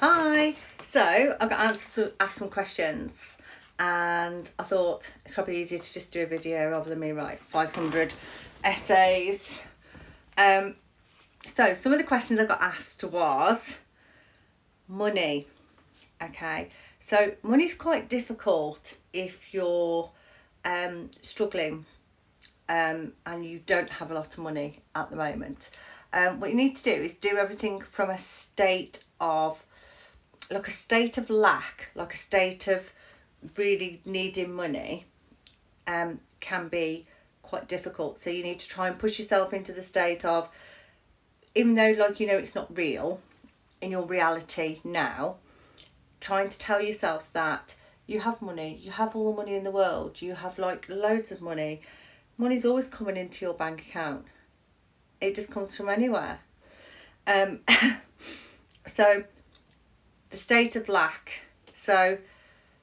Hi. So I've got answers to ask some questions, and I thought it's probably easier to just do a video rather than me write 500 essays. So some of the questions I got asked was money. Okay, so money's quite difficult if you're struggling and you don't have a lot of money at the moment. What you need to do is do everything from a state of lack, like a state of really needing money, can be quite difficult. So you need to try and push yourself into the state of, even though it's not real in your reality now, trying to tell yourself that you have money, you have all the money in the world, you have loads of money. Money's always coming into your bank account. It just comes from anywhere. So the state of lack. So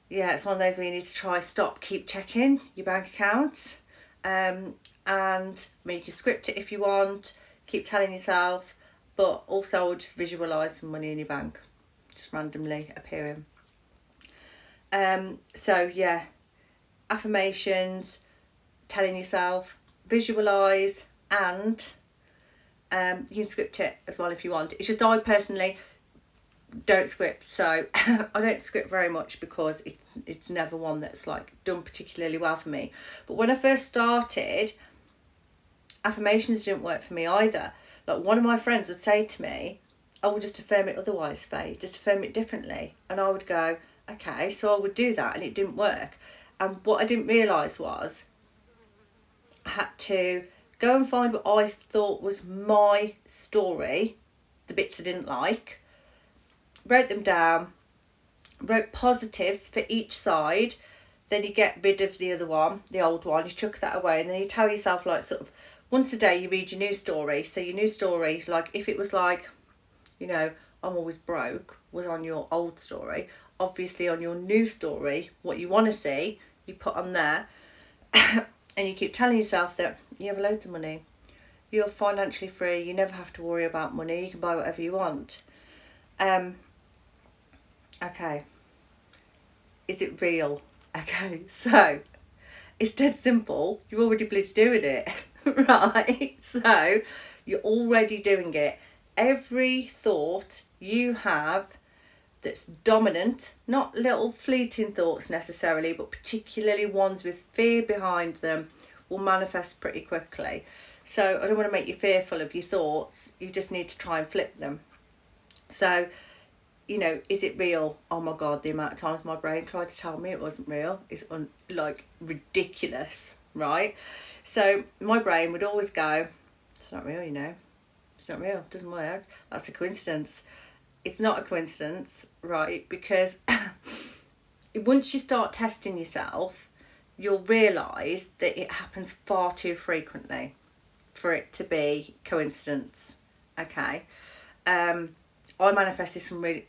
yeah, it's one of those where you need to keep checking your bank account, and you can script it if you want, keep telling yourself, but also just visualise some money in your bank just randomly appearing. So yeah, affirmations, telling yourself, visualise, and you can script it as well if you want. It's just I personally don't script, so I don't script very much because it's never one that's done particularly well for me. But when I first started, affirmations didn't work for me either. One of my friends would say to me, "I will just affirm it otherwise, Faye, just affirm it differently," and I would go, okay, so I would do that, and it didn't work. And what I didn't realise was I had to go and find what I thought was my story, the bits I didn't like, wrote them down, wrote positives for each side, then you get rid of the other one, the old one, you chuck that away, and then you tell yourself once a day you read your new story. So your new story, if it was I'm always broke, was on your old story, obviously on your new story, what you want to see, you put on there. And you keep telling yourself that you have loads of money, you're financially free, you never have to worry about money, you can buy whatever you want. Okay, is it real? Okay, so it's dead simple. You're already bloody doing it, right? So you're already doing it. Every thought you have that's dominant, not little fleeting thoughts necessarily, but particularly ones with fear behind them, will manifest pretty quickly. So I don't want to make you fearful of your thoughts. You just need to try and flip them. So, is it real? Oh my God, the amount of times my brain tried to tell me it wasn't real is ridiculous, right? So my brain would always go, it's not real, it's not real, it doesn't work, that's a coincidence. It's not a coincidence, right? Because once you start testing yourself, you'll realise that it happens far too frequently for it to be coincidence. Okay. I manifested some really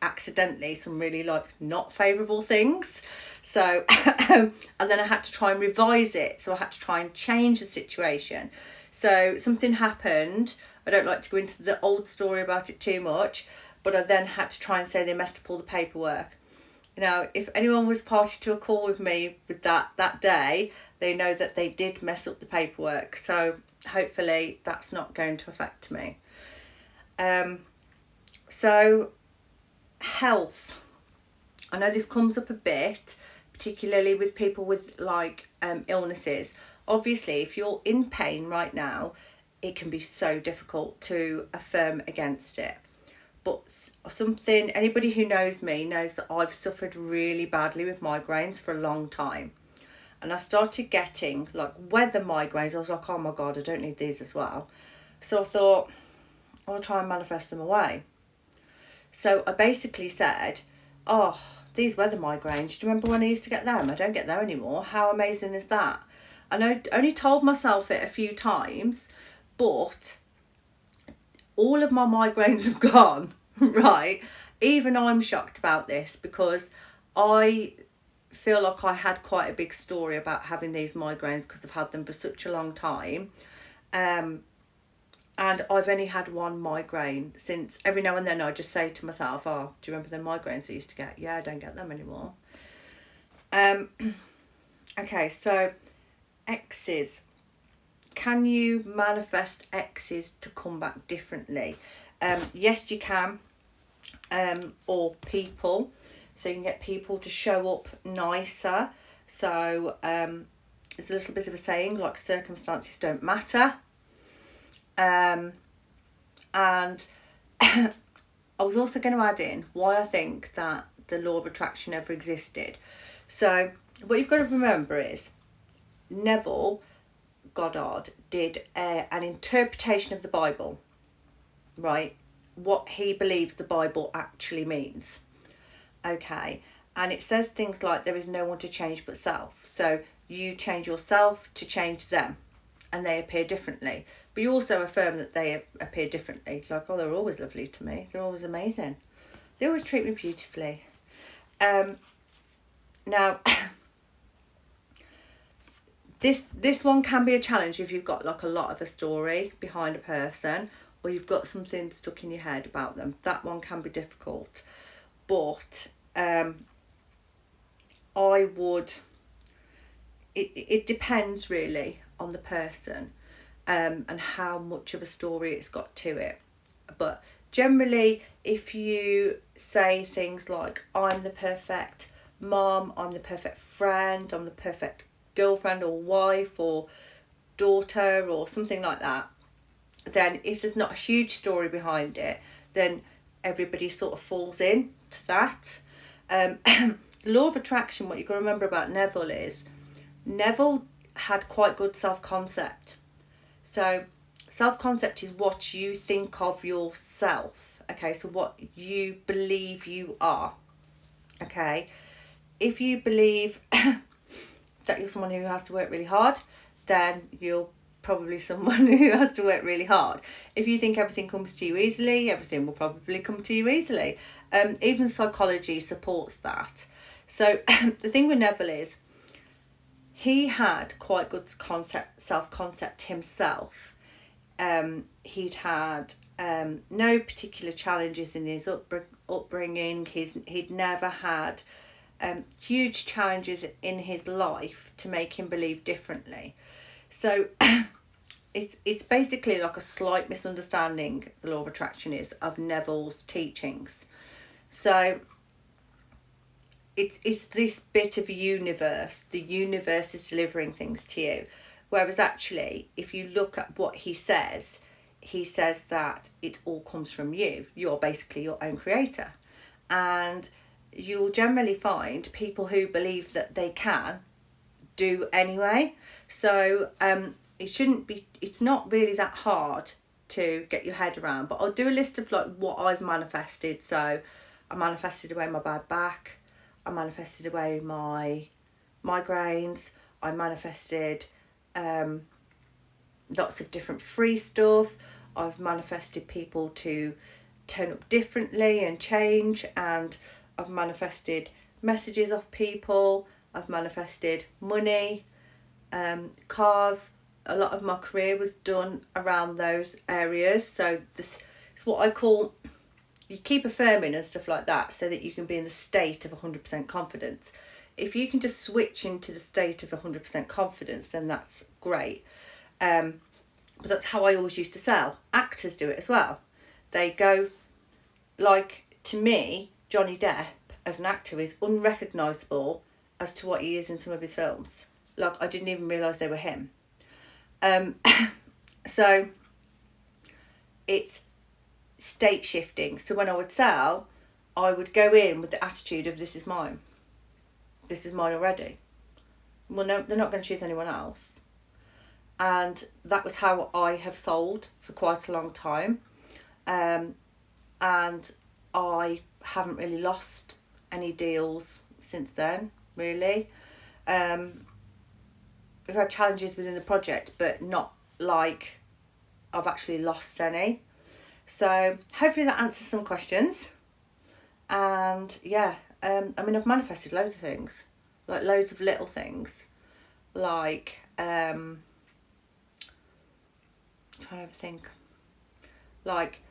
not favourable things. So, and then I had to try and revise it. So I had to try and change the situation. So something happened. I don't like to go into the old story about it too much, but I then had to try and say they messed up all the paperwork. If anyone was party to a call with me with that day, they know that they did mess up the paperwork. So hopefully that's not going to affect me. So health. I know this comes up a bit, particularly with people with illnesses. Obviously, if you're in pain right now, it can be so difficult to affirm against it. But anybody who knows me knows that I've suffered really badly with migraines for a long time. And I started getting weather migraines. I was like, oh my God, I don't need these as well. So I thought, I'll try and manifest them away. So I basically said, oh, these weather migraines, do you remember when I used to get them? I don't get them anymore. How amazing is that? And I only told myself it a few times, but all of my migraines have gone, right? Even I'm shocked about this because I feel like I had quite a big story about having these migraines because I've had them for such a long time. And I've only had one migraine since. Every now and then I just say to myself, oh, do you remember the migraines I used to get? Yeah, I don't get them anymore. Okay, so exes. Can you manifest exes to come back differently? Yes, you can. Or people. So you can get people to show up nicer. So there's a little bit of a saying like circumstances don't matter. And I was also going to add in why I think that the law of attraction ever existed. So what you've got to remember is Neville Goddard did an interpretation of the Bible, right? What he believes the Bible actually means. Okay, and it says things like there is no one to change but self. So you change yourself to change them, and they appear differently. But you also affirm that they appear differently. Like, oh, they're always lovely to me. They're always amazing. They always treat me beautifully. Now, this one can be a challenge if you've got like a lot of a story behind a person, or you've got something stuck in your head about them. That one can be difficult. But I would, it depends really on the person and how much of a story it's got to it. But generally, if you say things like, I'm the perfect mom, I'm the perfect friend, I'm the perfect girlfriend or wife or daughter or something like that, then if there's not a huge story behind it, then everybody sort of falls in to that. Law of attraction, what you've got to remember about Neville is Neville had quite good self-concept. So self-concept is what you think of yourself. Okay, so what you believe you are. Okay, if you believe that you're someone who has to work really hard, then you're probably someone who has to work really hard. If you think everything comes to you easily, everything will probably come to you easily. Even psychology supports that. So the thing with Neville is he had quite good self-concept himself. He'd had no particular challenges in his upbringing. He'd never had huge challenges in his life to make him believe differently. So it's basically like a slight misunderstanding, the law of attraction is, of Neville's teachings. So it's this bit of universe. The universe is delivering things to you. Whereas actually, if you look at what he says that it all comes from you. You're basically your own creator. And you'll generally find people who believe that they can do anyway. So it's not really that hard to get your head around. But I'll do a list of like what I've manifested. So I manifested away my bad back. I manifested away my migraines. I manifested lots of different free stuff. I've manifested people to turn up differently and change, and I've manifested messages off people. I've manifested money, cars. A lot of my career was done around those areas. So this is what I call, you keep affirming and stuff like that so that you can be in the state of 100% confidence. If you can just switch into the state of 100% confidence, then that's great. But that's how I always used to sell. Actors do it as well. They go, like, to me, Johnny Depp as an actor is unrecognisable as to what he is in some of his films. Like, I didn't even realise they were him. So it's state shifting. So when I would sell, I would go in with the attitude of, this is mine. This is mine already. Well, no, they're not going to choose anyone else. And that was how I have sold for quite a long time. And I haven't really lost any deals since then, really. We've had challenges within the project, but not like I've actually lost any. So hopefully that answers some questions. And yeah, I mean, I've manifested loads of things, like loads of little things, like, trying to think. like